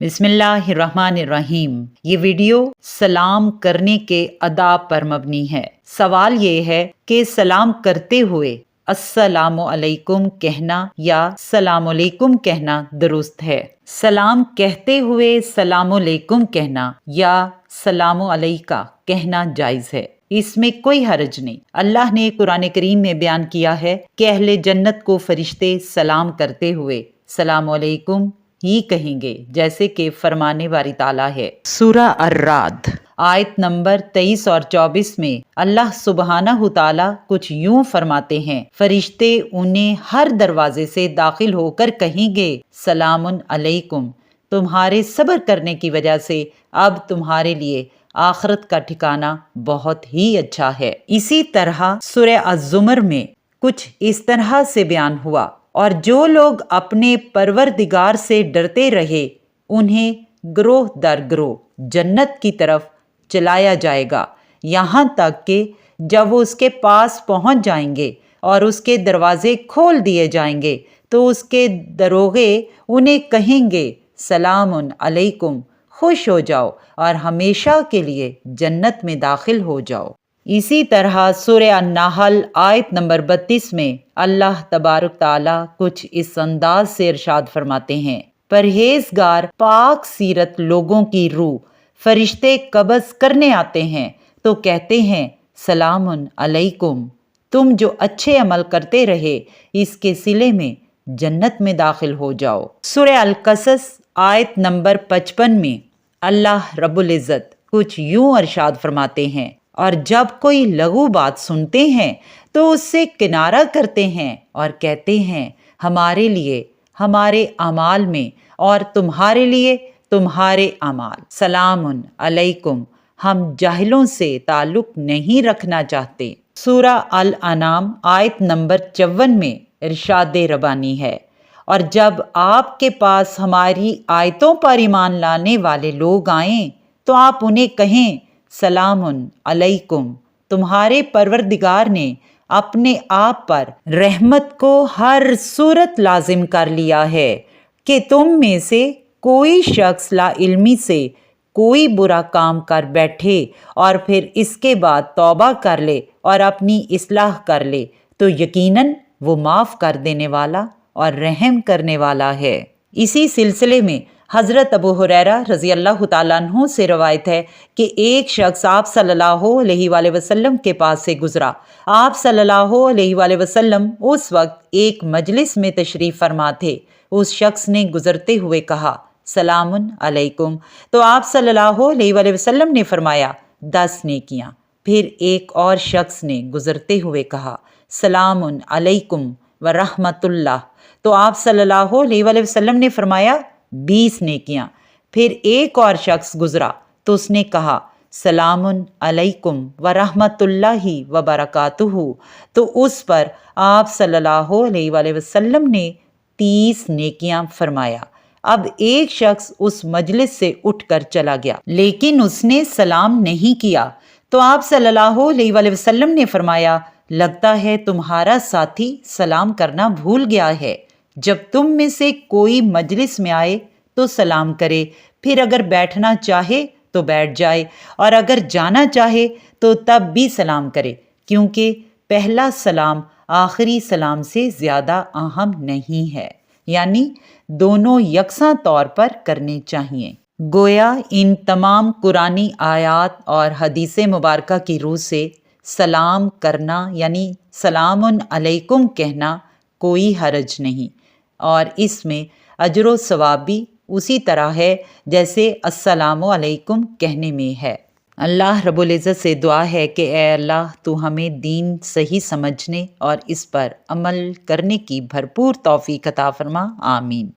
बिस्मिल्लाहिर्रहमानिर्रहीम। ये वीडियो सलाम करने के अदाब पर मबनी है। सवाल ये है कि सलाम करते हुए अस्सलामु अलैकुम कहना या सलाम अलैकुम कहना दुरुस्त है? सलाम कहते हुए सलाम अलैकुम कहना या सलाम अलैका कहना जायज़ है, इसमें कोई हर्ज नहीं। अल्लाह ने कुरान करीम में बयान किया है कि अहले जन्नत को फरिश्ते सलाम करते हुए सलाम अलैकुम ही कहेंगे, जैसे कि फरमाने वाली ताला है सूरा अर्राद आयत नंबर 23 और 24 में अल्लाह सुबहानहु ताला कुछ यूं फरमाते हैं, फरिश्ते उन्हें हर दरवाजे से दाखिल होकर कहेंगे सलामुन अलैकुम, तुम्हारे सब्र करने की वजह से अब तुम्हारे लिए आखिरत का ठिकाना बहुत ही अच्छा है। इसी तरह सूरह अज़्ज़ुमर में कुछ इस तरह से बयान हुआ, और जो लोग अपने परवरदिगार से डरते रहे उन्हें ग्रोह दर ग्रोह जन्नत की तरफ चलाया जाएगा, यहाँ तक कि जब वो उसके पास पहुँच जाएंगे और उसके दरवाजे खोल दिए जाएंगे तो उसके दरोगे उन्हें कहेंगे सलामुन अलैकुम, खुश हो जाओ और हमेशा के लिए जन्नत में दाखिल हो जाओ। इसी तरह सूरह अन्नाहल आयत नंबर 32 में अल्लाह तबारक ताला कुछ इस अंदाज से इरशाद फरमाते हैं, परहेजगार पाक सीरत लोगों की रूह फरिश्ते कब्ज़ करने आते हैं तो कहते हैं सलामुन अलैकुम, तुम जो अच्छे अमल करते रहे इसके सिले में जन्नत में दाखिल हो जाओ। सूरह अल-कसस आयत नंबर 55 में अल्लाह रब्बुल इज़्ज़त कुछ यूं इरशाद फरमाते हैं, और जब कोई लघु बात सुनते हैं तो उससे किनारा करते हैं और कहते हैं हमारे लिए हमारे अमाल में और तुम्हारे लिए तुम्हारे अमाल। सलामुन अलैकुम, हम जाहिलों से ताल्लुक नहीं रखना चाहते। सूरा अल अनाम आयत नंबर 54 में इरशाद रबानी है, और जब आपके पास हमारी आयतों पर ईमान लाने वाले लोग आएं तो आप उन्हें कहें सलामुन अलैकुम, तुम्हारे परवरदिगार ने अपने आप पर रहमत को हर सूरत लाजिम कर लिया है कि तुम में से कोई शख्स ला इल्मी से कोई बुरा काम कर बैठे और फिर इसके बाद तौबा कर ले और अपनी इस्लाह कर ले तो यकीनन वो माफ़ कर देने वाला और रहम करने वाला है। इसी सिलसिले में हज़रत अबू हुरैरा रज़ी अल्लाह तआला अन्हु से रवायत है कि एक शख्स आप सल्लल्लाहु अलैहि वसल्लम के पास से गुजरा। आप सल्लल्लाहु अलैहि वसल्लम उस वक्त एक मजलिस में तशरीफ़ फरमा थे। उस शख्स ने गुजरते हुए कहा सलामुन अलैकुम, तो आप सल्लल्लाहु अलैहि वसल्लम ने फरमाया 10 नेकियां। फिर एक और शख्स ने गुजरते हुए कहा सलामुन अलैकुम व रहमतुल्लाह, तो आप सल्लल्लाहु अलैहि वसल्लम ने फरमाया 20 नेकियां। फिर एक और शख्स गुजरा तो उसने कहा सलामुन अलैकुम व रहमतुल्लाहि व बरकातुहू, तो उस पर आप सल्लल्लाहु अलैहि वसल्लम ने 30 नेकियां फरमाया। अब एक शख्स उस मजलिस से उठकर चला गया, लेकिन उसने सलाम नहीं किया, तो आप सल्लल्लाहु अलैहि वसल्लम ने फरमाया लगता है तुम्हारा साथी सलाम करना भूल गया है। जब तुम में से कोई मजलिस में आए तो सलाम करे, फिर अगर बैठना चाहे तो बैठ जाए और अगर जाना चाहे तो तब भी सलाम करे, क्योंकि पहला सलाम आखिरी सलाम से ज़्यादा अहम नहीं है, यानी दोनों यकसा तौर पर करने चाहिए। गोया इन तमाम कुरानी आयात और हदीस मुबारका की रूह से सलाम करना यानी सलामुन अलैकुम कहना कोई हरज नहीं, और इसमें अजर सवाब भी उसी तरह है जैसे अस्सलामु अलैकुम कहने में है। अल्लाह रब्बुल इज़्ज़त से दुआ है कि ए अल्लाह तू हमें दीन सही समझने और इस पर अमल करने की भरपूर तौफीक अता फरमा। आमीन।